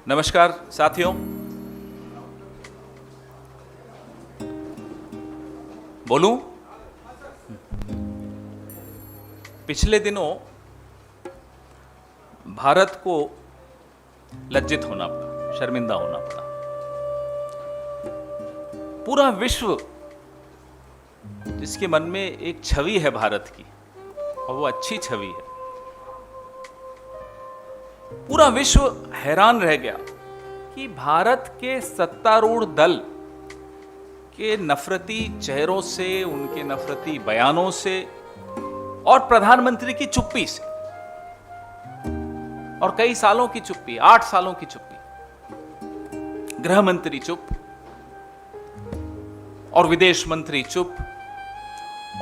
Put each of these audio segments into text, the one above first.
नमस्कार साथियों, बोलूं? पिछले दिनों भारत को लज्जित होना पड़ा, शर्मिंदा होना पड़ा। पूरा विश्व जिसके मन में एक छवि है भारत की, और वो अच्छी छवि है, पूरा विश्व हैरान रह गया कि भारत के सत्तारूढ़ दल के नफरती चेहरों से, उनके नफरती बयानों से और प्रधानमंत्री की चुप्पी से, और कई सालों की चुप्पी, 8 सालों की चुप्पी, गृह मंत्री चुप और विदेश मंत्री चुप,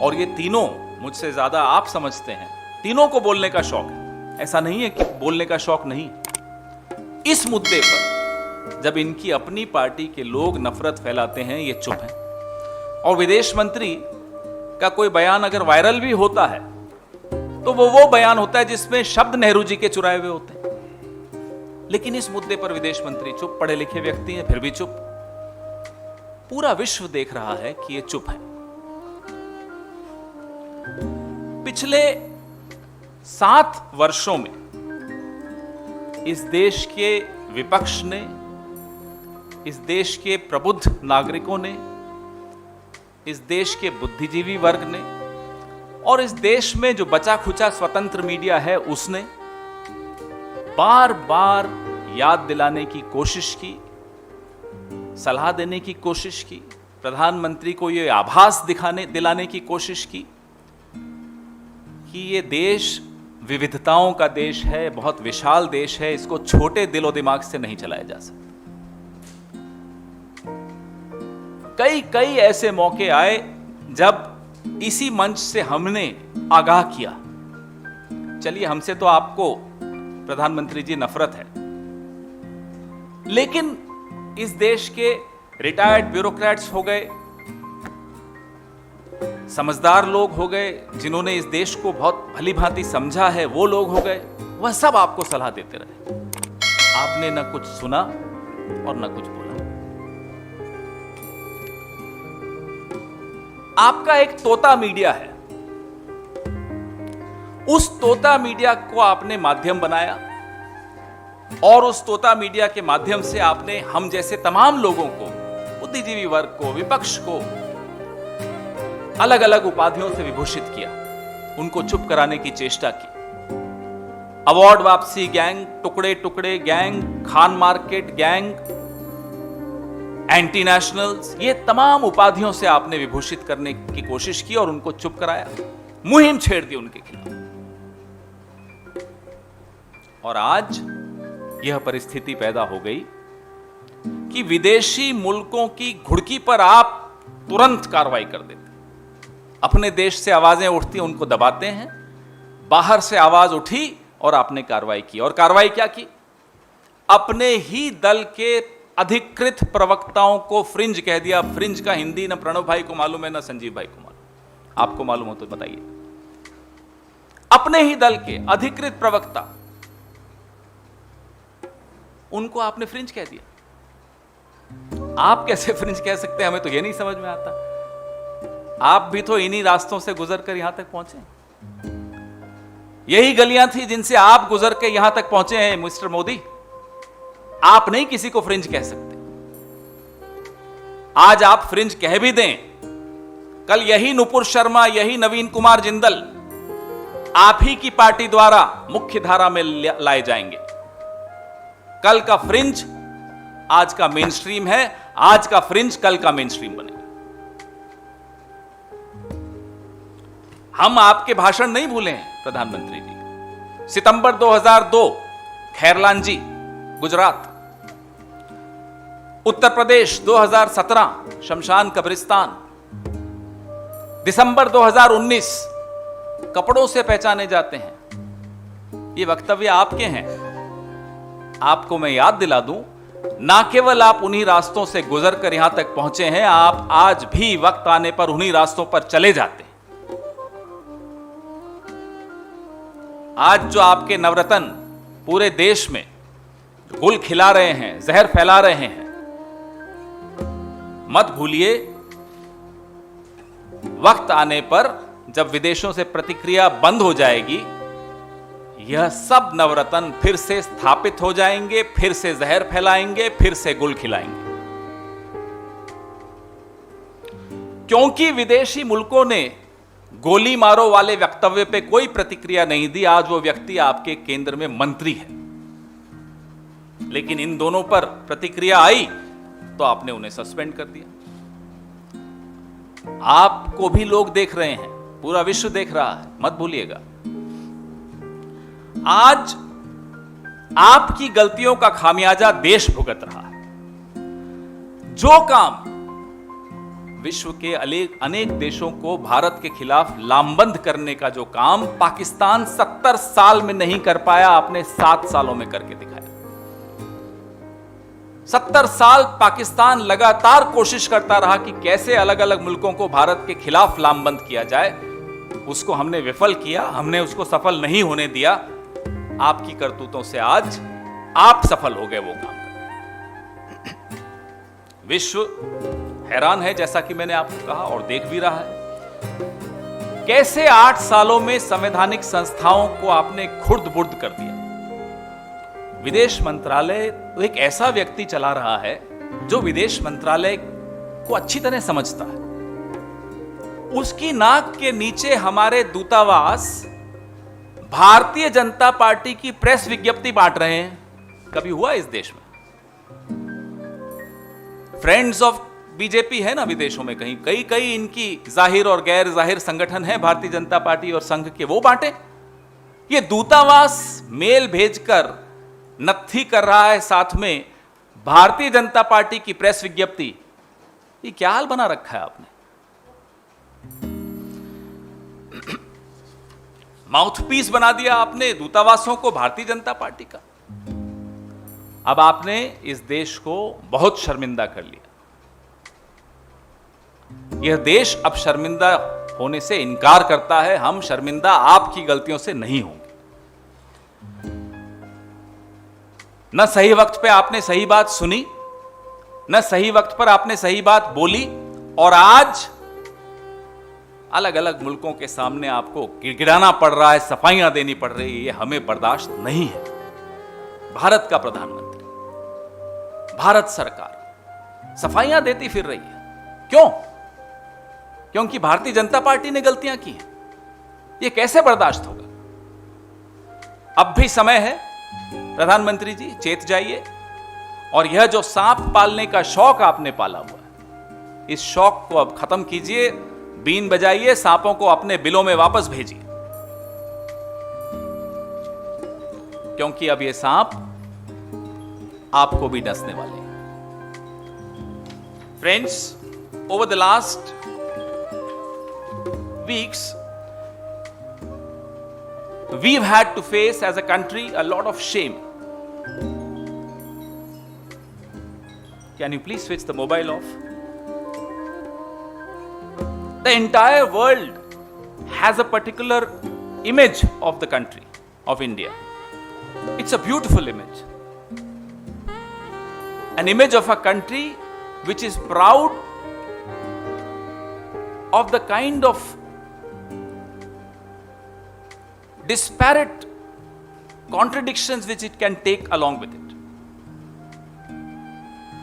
और ये तीनों, मुझसे ज्यादा आप समझते हैं, तीनों को बोलने का शौक है। ऐसा नहीं है कि बोलने का शौक नहीं। इस मुद्दे पर जब इनकी अपनी पार्टी के लोग नफरत फैलाते हैं, ये चुप हैं। और विदेश मंत्री का कोई बयान अगर वायरल भी होता है तो वो बयान होता है जिसमें शब्द नेहरू जी के चुराए हुए होते हैं। लेकिन इस मुद्दे पर विदेश मंत्री चुप, पढ़े लिखे व्यक्ति हैं फिर भी चुप। पूरा विश्व देख रहा है कि ये चुप है। पिछले 7 वर्षों में इस देश के विपक्ष ने, इस देश के प्रबुद्ध नागरिकों ने, इस देश के बुद्धिजीवी वर्ग ने और इस देश में जो बचा खुचा स्वतंत्र मीडिया है उसने बार बार याद दिलाने की कोशिश की, सलाह देने की कोशिश की, प्रधानमंत्री को यह आभास दिलाने की कोशिश की कि ये देश विविधताओं का देश है, बहुत विशाल देश है, इसको छोटे दिलो दिमाग से नहीं चलाया जा सकता। कई ऐसे मौके आए जब इसी मंच से हमने आगाह किया, चलिए हमसे तो आपको प्रधानमंत्री जी नफरत है, लेकिन इस देश के रिटायर्ड ब्यूरोक्रेट्स हो गए, समझदार लोग हो गए, जिन्होंने इस देश को बहुत भली भांति समझा है, वो लोग हो गए, वह सब आपको सलाह देते रहे। आपने न कुछ सुना और न कुछ बोला। आपका एक तोता मीडिया है, उस तोता मीडिया को आपने माध्यम बनाया और उस तोता मीडिया के माध्यम से आपने हम जैसे तमाम लोगों को, बुद्धिजीवी वर्ग को, विपक्ष को अलग अलग उपाधियों से विभूषित किया, उनको चुप कराने की चेष्टा की। अवार्ड वापसी गैंग, टुकड़े टुकड़े gang, Khan market gang, anti nationals, ये तमाम उपाधियों से आपने विभूषित करने की कोशिश की और उनको चुप कराया, मुहिम छेड़ दी उनके खिलाफ। और आज यह परिस्थिति पैदा हो गई कि विदेशी मुल्कों की घुड़की पर आप तुरंत कार्रवाई कर देते, अपने देश से आवाजें उठती उनको दबाते हैं, बाहर से आवाज उठी और आपने कार्रवाई की। और कार्रवाई क्या की? अपने ही दल के अधिकृत प्रवक्ताओं को फ्रिंज कह दिया। फ्रिंज का हिंदी न प्रणव भाई को मालूम है, न संजीव भाई को मालूम। आपको मालूम हो तो बताइए। अपने ही दल के अधिकृत प्रवक्ता, उनको आपने फ्रिंज कह दिया। आप कैसे फ्रिंज कह सकते हैं, हमें तो यह नहीं समझ में आता। आप भी तो इन्हीं रास्तों से गुजरकर यहां तक पहुंचे, यही गलियां थी जिनसे आप गुजर के यहां तक पहुंचे हैं मिस्टर मोदी। आप नहीं किसी को फ्रिंज कह सकते। आज आप फ्रिंज कह भी दें, कल यही नुपुर शर्मा, यही नवीन कुमार जिंदल आप ही की पार्टी द्वारा मुख्य धारा में लाए जाएंगे। कल का फ्रिंज आज का मेन स्ट्रीम है, आज का फ्रिंज कल का मेन स्ट्रीम बनेगा। हम आपके भाषण नहीं भूले हैं प्रधानमंत्री जी। सितंबर 2002 खैरलांजी गुजरात, उत्तर प्रदेश 2017 शमशान कब्रिस्तान, दिसंबर 2019 कपड़ों से पहचाने जाते हैं। ये वक्तव्य आपके हैं। आपको मैं याद दिला दूं, ना केवल आप उन्हीं रास्तों से गुजरकर यहां तक पहुंचे हैं, आप आज भी वक्त आने पर उन्हीं रास्तों पर चले जाते हैं। आज जो आपके नवरत्न पूरे देश में गुल खिला रहे हैं, जहर फैला रहे हैं, मत भूलिए वक्त आने पर जब विदेशों से प्रतिक्रिया बंद हो जाएगी, यह सब नवरत्न फिर से स्थापित हो जाएंगे, फिर से जहर फैलाएंगे, फिर से गुल खिलाएंगे। क्योंकि विदेशी मुल्कों ने गोली मारो वाले वक्तव्य पे कोई प्रतिक्रिया नहीं दी, आज वो व्यक्ति आपके केंद्र में मंत्री है। लेकिन इन दोनों पर प्रतिक्रिया आई तो आपने उन्हें सस्पेंड कर दिया। आपको भी लोग देख रहे हैं, पूरा विश्व देख रहा है, मत भूलिएगा। आज आपकी गलतियों का खामियाजा देश भुगत रहा है। जो काम विश्व के अनेक देशों को भारत के खिलाफ लामबंद करने का जो काम पाकिस्तान 70 साल में नहीं कर पाया, आपने 7 सालों में करके दिखाया। 70 साल पाकिस्तान लगातार कोशिश करता रहा कि कैसे अलग अलग मुल्कों को भारत के खिलाफ लामबंद किया जाए, उसको हमने विफल किया, हमने उसको सफल नहीं होने दिया। आपकी करतूतों से आज आप सफल हो गए वो काम कर। विश्व हैरान है, जैसा कि मैंने आपको कहा, और देख भी रहा है कैसे 8 सालों में संवैधानिक संस्थाओं को आपने खुर्द-बुर्द कर दिया। विदेश मंत्रालय तो एक ऐसा व्यक्ति चला रहा है जो विदेश मंत्रालय को अच्छी तरह समझता है। उसकी नाक के नीचे हमारे दूतावास भारतीय जनता पार्टी की प्रेस विज्ञप्ति बांट रहे हैं। कभी हुआ इस देश में? फ्रेंड्स ऑफ बीजेपी है ना विदेशों में, कहीं कई इनकी जाहिर और गैर जाहिर संगठन है भारतीय जनता पार्टी और संघ के, वो बांटे। ये दूतावास मेल भेजकर नत्थी कर रहा है साथ में भारतीय जनता पार्टी की प्रेस विज्ञप्ति। ये क्या हाल बना रखा है आपने? माउथपीस बना दिया आपने दूतावासों को भारतीय जनता पार्टी का। अब आपने इस देश को बहुत शर्मिंदा कर लिया। यह देश अब शर्मिंदा होने से इनकार करता है। हम शर्मिंदा आपकी गलतियों से नहीं होंगे। न सही वक्त पे आपने सही बात सुनी, न सही वक्त पर आपने सही बात बोली, और आज अलग अलग मुल्कों के सामने आपको गिड़गिड़ाना पड़ रहा है, सफाइयां देनी पड़ रही है। ये हमें बर्दाश्त नहीं है। भारत का प्रधानमंत्री, भारत सरकार सफाइयां देती फिर रही है। क्यों? क्योंकि भारतीय जनता पार्टी ने गलतियां की हैं। ये कैसे बर्दाश्त होगा? अब भी समय है, प्रधानमंत्री जी चेत जाइए, और यह जो सांप पालने का शौक आपने पाला हुआ है, इस शौक को अब खत्म कीजिए। बीन बजाइए, सांपों को अपने बिलों में वापस भेजिए, क्योंकि अब ये सांप आपको भी डसने वाले हैं। Friends, over the last weeks we've had to face as a country a lot of shame. Can you please switch the mobile off? The entire world has a particular image of the country of India. It's a beautiful image. An image of a country which is proud of the kind of disparate contradictions which it can take along with it.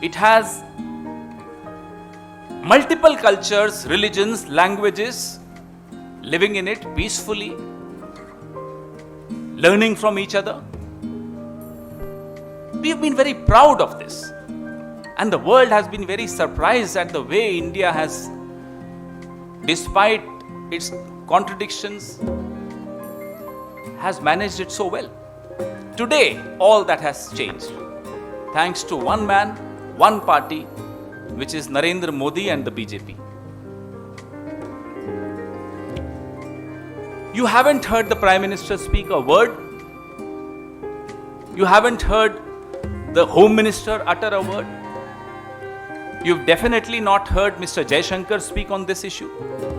It has multiple cultures, religions, languages living in it peacefully, learning from each other. We've been very proud of this, and the world has been very surprised at the way India has, despite its contradictions, has managed it so well. Today, all that has changed, thanks to one man, one party, which is Narendra Modi and the BJP. You haven't heard the Prime Minister speak a word. You haven't heard the Home Minister utter a word. You've definitely not heard Mr. Jaishankar speak on this issue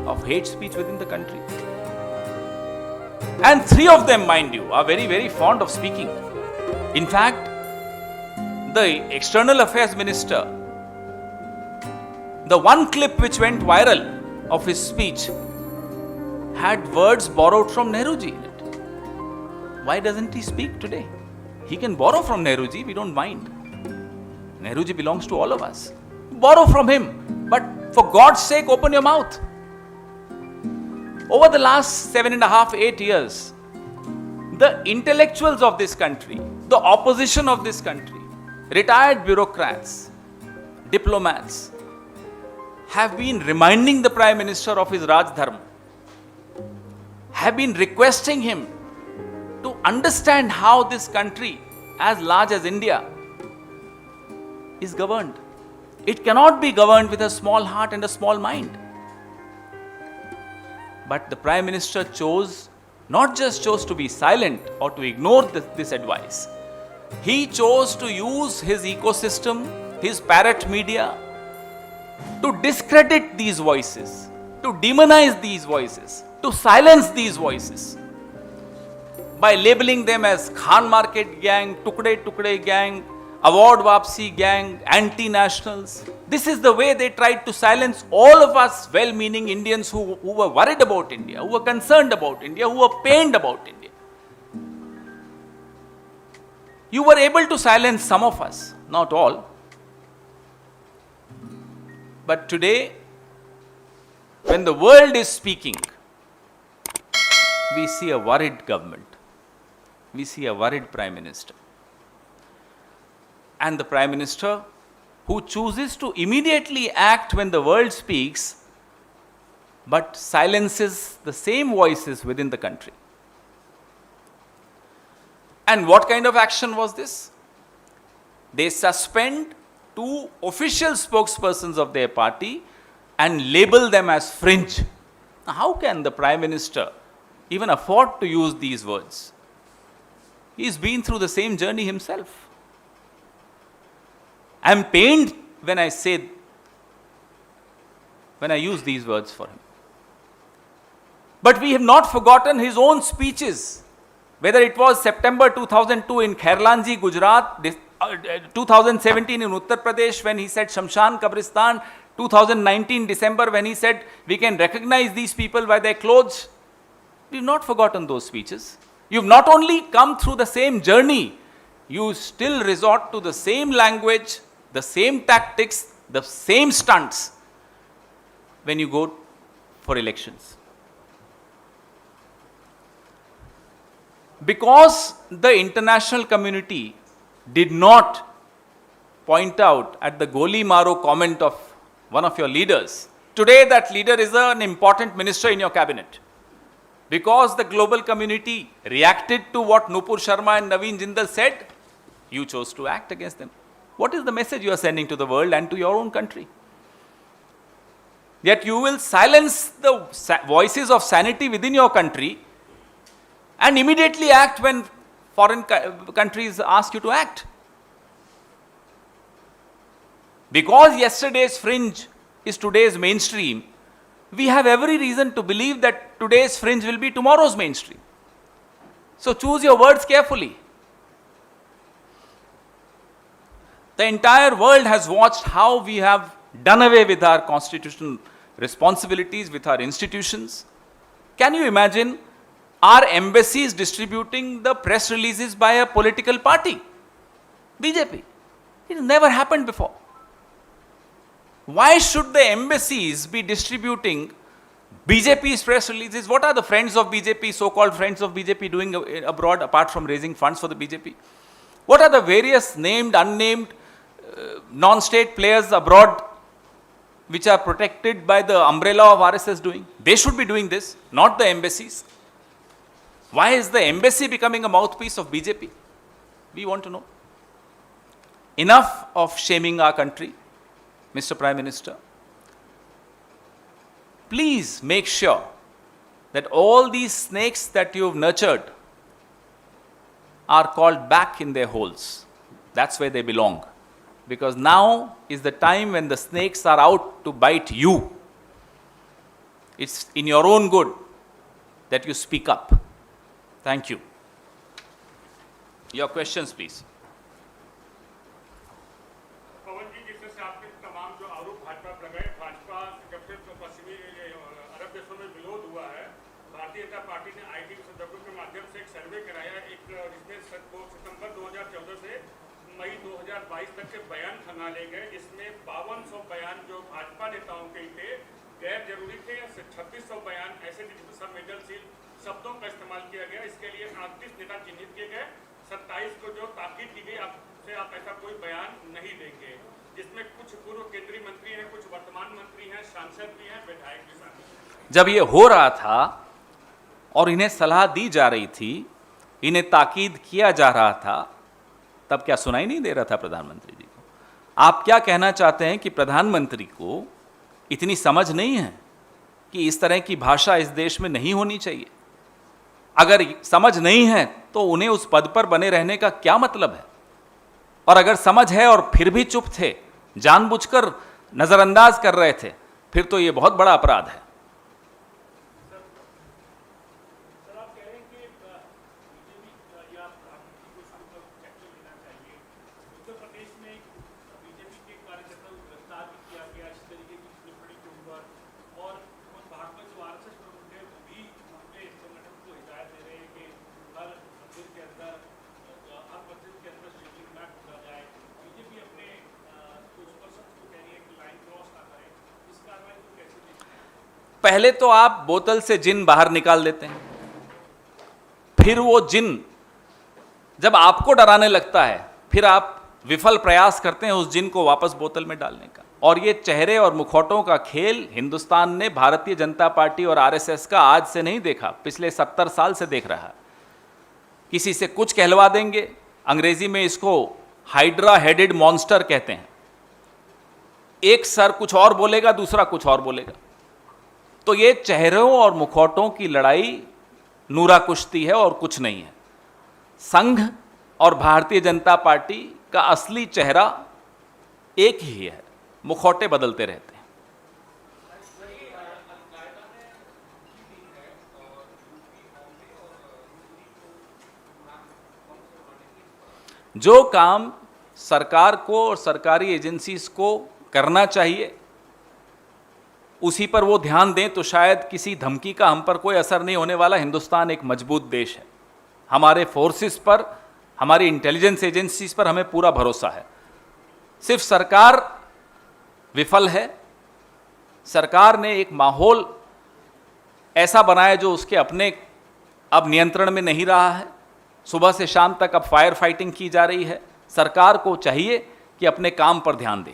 of hate speech within the country. And three of them, mind you, are very, very fond of speaking. In fact, the External Affairs Minister, the one clip which went viral of his speech had words borrowed from Nehruji in it. Why doesn't he speak today? He can borrow from Nehruji, we don't mind. Nehruji belongs to all of us. Borrow from him, but for God's sake, open your mouth. Over the last 7.5, 8 years, the intellectuals of this country, the opposition of this country, retired bureaucrats, diplomats, have been reminding the Prime Minister of his Raj Dharma, have been requesting him to understand how this country, as large as India, is governed. It cannot be governed with a small heart and a small mind. But the Prime Minister not just chose to be silent or to ignore this advice. He chose to use his ecosystem, his parrot media, to discredit these voices, to demonize these voices, to silence these voices by labeling them as Khan Market Gang, Tukde Gang, Award Wapsi Gang, anti-nationals. This is the way they tried to silence all of us well-meaning Indians who were worried about India, who were concerned about India, who were pained about India. You were able to silence some of us, not all. But today, when the world is speaking, we see a worried government. We see a worried Prime Minister. And the Prime Minister who chooses to immediately act when the world speaks, but silences the same voices within the country. And what kind of action was this? They suspend 2 official spokespersons of their party and label them as fringe. Now, how can the Prime Minister even afford to use these words? He's been through the same journey himself. I am pained when I use these words for him. But we have not forgotten his own speeches, whether it was September 2002 in Khairlanji, Gujarat, 2017 in Uttar Pradesh when he said Shamshan Kabristan, 2019 December when he said we can recognize these people by their clothes. We have not forgotten those speeches. You have not only come through the same journey, you still resort to the same language, the same tactics, the same stunts when you go for elections. Because the international community did not point out at the Goli Maro comment of one of your leaders, today that leader is an important minister in your cabinet. Because the global community reacted to what Nupur Sharma and Naveen Jindal said, you chose to act against them. What is the message you are sending to the world and to your own country? Yet you will silence the voices of sanity within your country and immediately act when foreign countries ask you to act. Because yesterday's fringe is today's mainstream, we have every reason to believe that today's fringe will be tomorrow's mainstream. So choose your words carefully. The entire world has watched how we have done away with our constitutional responsibilities, with our institutions. Can you imagine our embassies distributing the press releases by a political party? BJP. It has never happened before. Why should the embassies be distributing BJP's press releases? What are the friends of BJP, so-called friends of BJP doing abroad apart from raising funds for the BJP? What are the various named, unnamed, non-state players abroad which are protected by the umbrella of RSS doing? They should be doing this, not the embassies. Why is the embassy becoming a mouthpiece of BJP? We want to know. Enough of shaming our country, Mr. Prime Minister. Please make sure that all these snakes that you've nurtured are called back in their holes. That's where they belong. Because now is the time when the snakes are out to bite you. It's in your own good that you speak up. Thank you. Your questions, please. जिस तरह से आपके तमाम जो आरोप भाजपा पर लगाए, भाजपा जब से पश्चिमी अरब देशों में विरोध हुआ है, भारतीय जनता पार्टी ने आईटी विशेषज्ञों के माध्यम से एक सर्वे कराया, जिसमें सितंबर 2014 से मई 2022 तक के बयान खंगाले गए, जिसमें 5200 बयान जो भाजपा नेताओं के थे गैर जरूरी थे, 3600 बयान ऐसे थे जिसमें संवेदनशील शब्दों का इस्तेमाल किया गया। इसके लिए 38 नेता चिन्हित किए गए, 27 को जो ताकीद की गई आपसे आप ऐसा कोई बयान नहीं देंगे, जिसमें कुछ पूर्व केंद्रीय मंत्री हैं, कुछ वर्तमान मंत्री हैं, सांसद भी हैं, विधायक भी शामिल। जब ये हो रहा था और इन्हें सलाह दी जा रही थी, इन्हें ताकीद किया जा रहा था, तब क्या सुनाई नहीं दे रहा था प्रधानमंत्री जी को? आप क्या कहना चाहते हैं कि प्रधानमंत्री को इतनी समझ नहीं है कि इस तरह की भाषा इस देश में नहीं होनी चाहिए? अगर समझ नहीं है तो उन्हें उस पद पर बने रहने का क्या मतलब है? और अगर समझ है और फिर भी चुप थे, जानबूझकर नजरअंदाज कर रहे थे, फिर तो ये बहुत बड़ा अपराध है। सर आप कह रहे हैं कि बीजेपी या एक्शन लेना चाहिए। उत्तर प्रदेश में बीजेपी के कार्यकर्ता को गिरफ्तार भी किया गया इस तरीके की टिप्पणी के ऊपर, और भाजपा जो आरएसएस प्रमुख है वो भी अपने संगठन को हिदायत दे रहे हैं कि हर मंदिर के अंदर शिवलिंग न ढूंढा जाए। बीजेपी अपने स्पोक्सपर्सन को कह रही है कि लाइन क्रॉस ना करें। इस कार्रवाई को कैसे देखते हैं? पहले तो आप बोतल से जिन बाहर निकाल देते हैं, फिर वो जिन जब आपको डराने लगता है, फिर आप विफल प्रयास करते हैं उस जिन को वापस बोतल में डालने का। और ये चेहरे और मुखौटों का खेल हिंदुस्तान ने भारतीय जनता पार्टी और आरएसएस का आज से नहीं देखा, पिछले 70 साल से देख रहा है। किसी से कुछ कहलवा देंगे, अंग्रेजी में इसको हाइड्रा हेडेड मॉन्स्टर कहते हैं। एक सर कुछ और बोलेगा, दूसरा कुछ और बोलेगा। तो ये चेहरों और मुखौटों की लड़ाई नूरा कुश्ती है और कुछ नहीं है। संघ और भारतीय जनता पार्टी का असली चेहरा एक ही है, मुखौटे बदलते रहते हैं। जो काम सरकार को और सरकारी एजेंसीज को करना चाहिए उसी पर वो ध्यान दें तो शायद किसी धमकी का हम पर कोई असर नहीं होने वाला। हिंदुस्तान एक मजबूत देश है, हमारे फोर्सेस पर, हमारी इंटेलिजेंस एजेंसीज पर हमें पूरा भरोसा है। सिर्फ सरकार विफल है। सरकार ने एक माहौल ऐसा बनाया जो उसके अपने अब नियंत्रण में नहीं रहा है। सुबह से शाम तक अब फायर फाइटिंग की जा रही है। सरकार को चाहिए कि अपने काम पर ध्यान दें।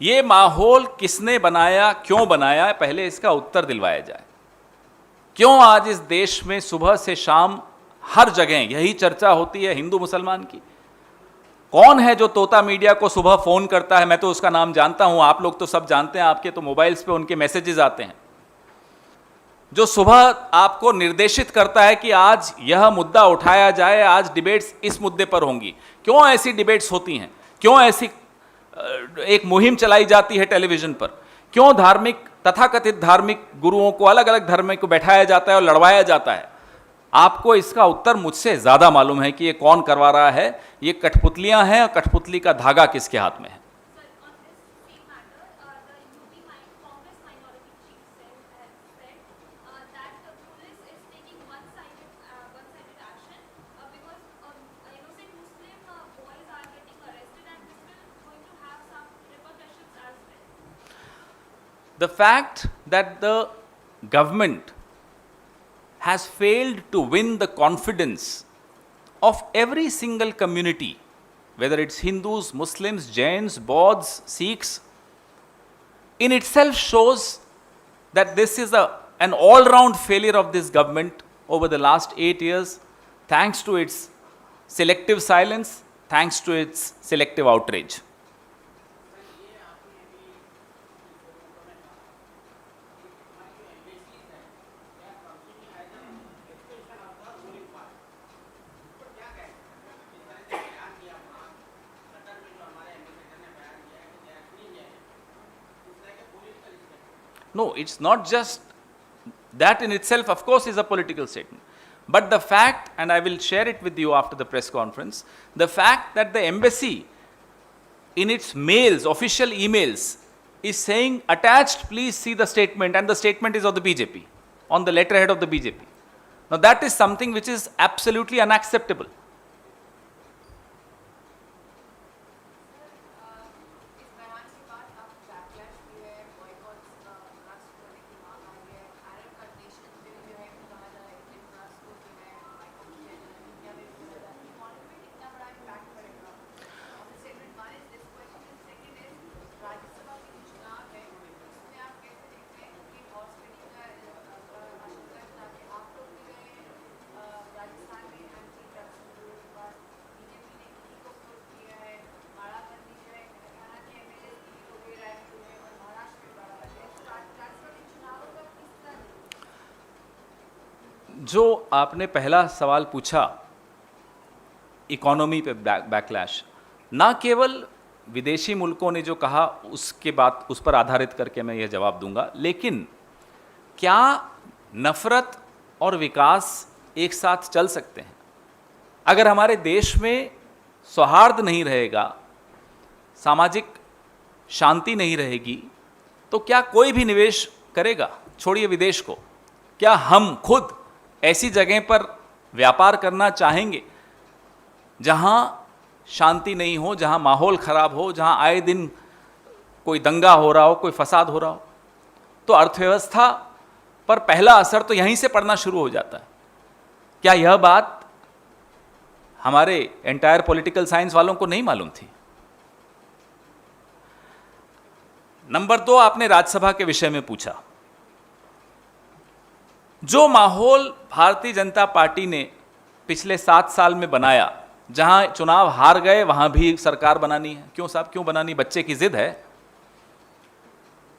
ये माहौल किसने बनाया, क्यों बनाया, पहले इसका उत्तर दिलवाया जाए। क्यों आज इस देश में सुबह से शाम हर जगह यही चर्चा होती है हिंदू मुसलमान की? कौन है जो तोता मीडिया को सुबह फोन करता है? मैं तो उसका नाम जानता हूं, आप लोग तो सब जानते हैं, आपके तो मोबाइल्स पे उनके मैसेजेस आते हैं। जो सुबह आपको निर्देशित करता है कि आज यह मुद्दा उठाया जाए, आज डिबेट्स इस मुद्दे पर होंगी। क्यों ऐसी डिबेट्स होती हैं? क्यों ऐसी एक मुहिम चलाई जाती है टेलीविजन पर? क्यों धार्मिक, तथाकथित धार्मिक गुरुओं को, अलग अलग धर्म को बैठाया जाता है और लड़वाया जाता है? आपको इसका उत्तर मुझसे ज्यादा मालूम है कि ये कौन करवा रहा है। ये कठपुतलियां हैं और कठपुतली का धागा किसके हाथ में है। The fact that the government has failed to win the confidence of every single community, whether it's Hindus, Muslims, Jains, Bauds, Sikhs, in itself shows that this is an all-round failure of this government over the last 8 years, thanks to its selective silence, thanks to its selective outrage. No, it's not just that in itself, of course, is a political statement. But the fact, and I will share it with you after the press conference, the fact that the embassy in its mails, official emails, is saying, attached, please see the statement, and the statement is of the BJP, on the letterhead of the BJP. Now that is something which is absolutely unacceptable. इस बयान के बाद अब backlash भी है, बॉयकॉट्स राष्ट्र करने की मांग आ रही है, अरब कंडीशन में भी जो है कहा जा रहा है कि राष्ट्र को जो है बॉयकॉट किया जा रहा है, इंडिया में भी किया जा रहा है, इकोनॉमी में कितना बड़ा इम्पैक्ट पड़ेगा? Statement one is this question, and second is Rajya Sabha के जो चुनाव है उसमें आप कैसे देखते हैं कि हॉर्स ट्रेडिंग का आशंका है, ताकि आप लोग भी गए राजस्थान में एंटी ड्रग्स विरोध के बाद बीजेपी ने किसी को विरोध किया है, बाड़ाबंदी जो है हरियाणा के एमएलए दिल्ली हो गए, रायपुर में, और महाराष्ट्र में बाड़ाबंदी है, तो राजस्थान के चुनावों का किस तरह जो आपने पहला सवाल पूछा, इकोनॉमी पे बैकलैश, ना केवल विदेशी मुल्कों ने जो कहा उसके बाद उस पर आधारित करके मैं यह जवाब दूंगा, लेकिन क्या नफरत और विकास एक साथ चल सकते हैं? अगर हमारे देश में सौहार्द नहीं रहेगा, सामाजिक शांति नहीं रहेगी, तो क्या कोई भी निवेश करेगा? छोड़िए विदेश को, क्या हम खुद ऐसी जगह पर व्यापार करना चाहेंगे जहां शांति नहीं हो, जहां माहौल खराब हो, जहां आए दिन कोई दंगा हो रहा हो, कोई फसाद हो रहा हो? तो अर्थव्यवस्था पर पहला असर तो यहीं से पड़ना शुरू हो जाता है। क्या यह बात हमारे एंटायर पॉलिटिकल साइंस वालों को नहीं मालूम थी? नंबर 2, आपने राज्यसभा के विषय में पूछा। जो माहौल भारतीय जनता पार्टी ने पिछले 7 साल में बनाया, जहां चुनाव हार गए वहां भी सरकार बनानी है। क्यों साहब, क्यों बनानी? बच्चे की जिद है।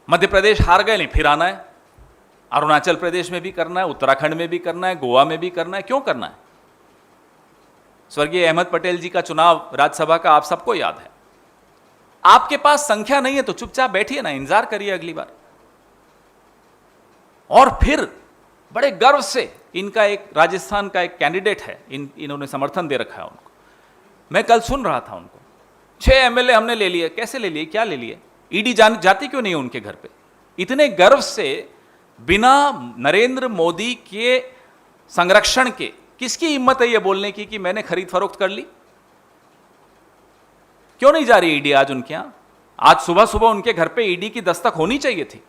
मध्य प्रदेश हार गए, नहीं फिर आना है, अरुणाचल प्रदेश में भी करना है, उत्तराखंड में भी करना है, गोवा में भी करना है। क्यों करना है? स्वर्गीय अहमद पटेल जी का चुनाव राज्यसभा का आप सबको याद है। आपके पास संख्या नहीं है तो चुपचाप बैठिए ना, इंतजार करिए अगली बार। और फिर बड़े गर्व से इनका एक राजस्थान का एक कैंडिडेट है, इन्होंने समर्थन दे रखा है उनको। मैं कल सुन रहा था उनको, 6 एमएलए हमने ले लिए। कैसे ले लिए? क्या ले लिए? ईडी जाती क्यों नहीं है उनके घर पे? इतने गर्व से, बिना नरेंद्र मोदी के संरक्षण के, किसकी हिम्मत है ये बोलने की कि मैंने खरीद फरोख्त कर ली? क्यों नहीं जा रही ईडी आज उनके यहां? आज सुबह सुबह उनके घर पे ईडी की दस्तक होनी चाहिए थी।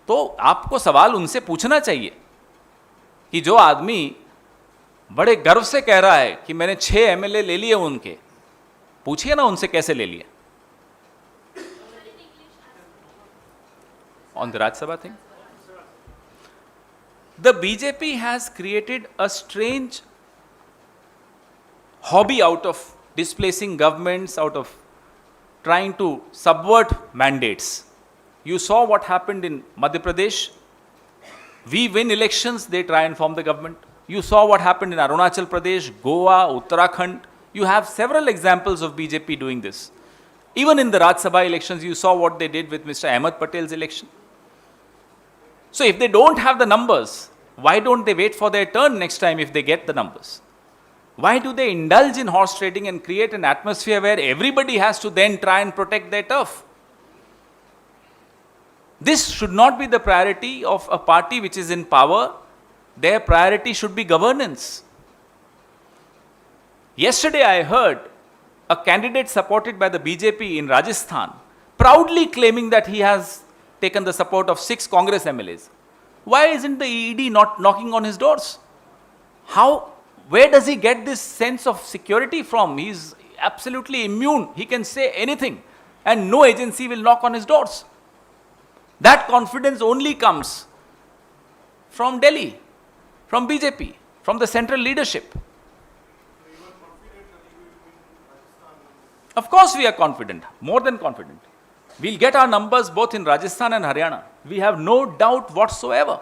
तो आपको सवाल उनसे पूछना चाहिए कि जो आदमी बड़े गर्व से कह रहा है कि मैंने 6 एमएलए ले लिए उनके, पूछिए ना उनसे कैसे ले लिए। On the Rajya Sabha thing, the BJP has created a strange hobby out of displacing governments, out of trying to subvert mandates. You saw what happened in Madhya Pradesh. We win elections, they try and form the government. You saw what happened in Arunachal Pradesh, Goa, Uttarakhand. You have several examples of BJP doing this. Even in the Rajya Sabha elections, you saw what they did with Mr. Ahmed Patel's election. So if they don't have the numbers, why don't they wait for their turn next time if they get the numbers? Why do they indulge in horse trading and create an atmosphere where everybody has to then try and protect their turf? This should not be the priority of a party which is in power. Their priority should be governance. Yesterday I heard a candidate supported by the BJP in Rajasthan proudly claiming that he has taken the support of 6 Congress MLAs. Why isn't the ED not knocking on his doors? Where does he get this sense of security from? He's absolutely immune. He can say anything and no agency will knock on his doors. That confidence only comes from Delhi, from BJP, from the central leadership. Of course we are confident, more than confident. We'll get our numbers both in Rajasthan and Haryana. We have no doubt whatsoever.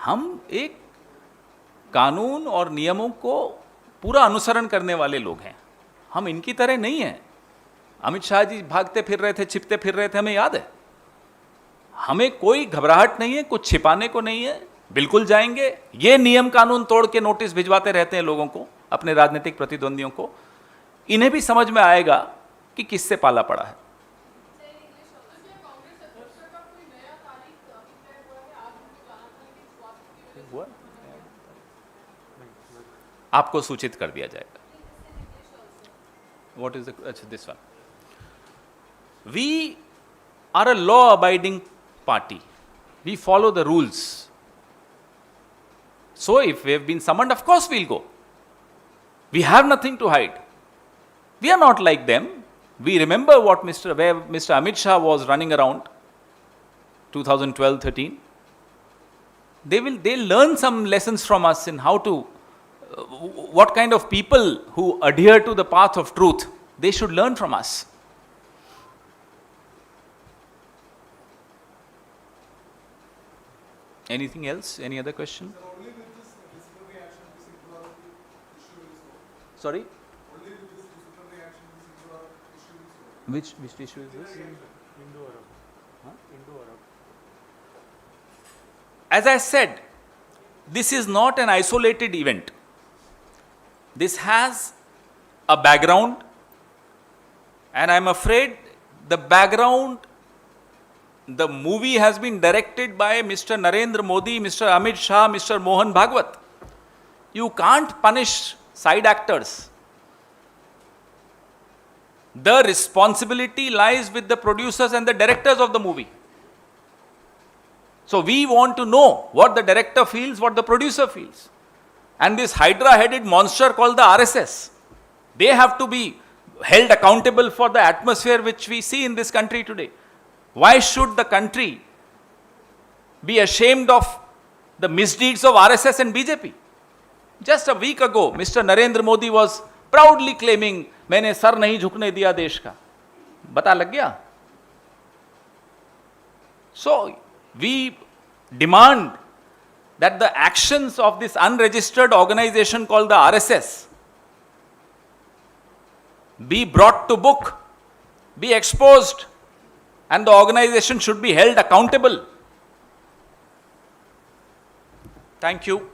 हम एक कानून और नियमों को पूरा अनुसरण करने वाले लोग हैं, हम इनकी तरह नहीं हैं। अमित शाह जी भागते फिर रहे थे, छिपते फिर रहे थे, हमें याद है। हमें कोई घबराहट नहीं है, कुछ छिपाने को नहीं है, बिल्कुल जाएंगे। ये नियम कानून तोड़ के नोटिस भिजवाते रहते हैं लोगों को, अपने राजनीतिक प्रतिद्वंदियों को। इन्हें भी समझ में आएगा कि किससे पाला पड़ा है। आपको सूचित कर दिया जाएगा। What is the, अच्छा, this one. We are a law-abiding party. We follow the rules. So if we have been summoned, of course we'll go. We have nothing to hide. We are not like them. We remember what where Mr. Amit Shah was running around 2012-13. They'll learn some lessons from us in how to what kind of people who adhere to the path of truth, they should learn from us. Anything else? Any other question? Sir, only with this disciplinary action, this impropriety issue will solve. Sorry? Only with this disciplinary action, this impropriety issue will solve. Which issue is this? Indo-Arab. Huh? Indo-Arab. As I said, this is not an isolated event. This has a background, and I'm afraid the background, the movie has been directed by Mr. Narendra Modi, Mr. Amit Shah, Mr. Mohan Bhagwat. You can't punish side actors. The responsibility lies with the producers and the directors of the movie. So we want to know what the director feels, what the producer feels. And this hydra-headed monster called the RSS, they have to be held accountable for the atmosphere which we see in this country today. Why should the country be ashamed of the misdeeds of RSS and BJP? Just a week ago, Mr. Narendra Modi was proudly claiming, मैंने sir नहीं झुकने दिया देश का. पता लग गया? So, we demand that the actions of this unregistered organization called the RSS be brought to book, be exposed, and the organization should be held accountable. Thank you.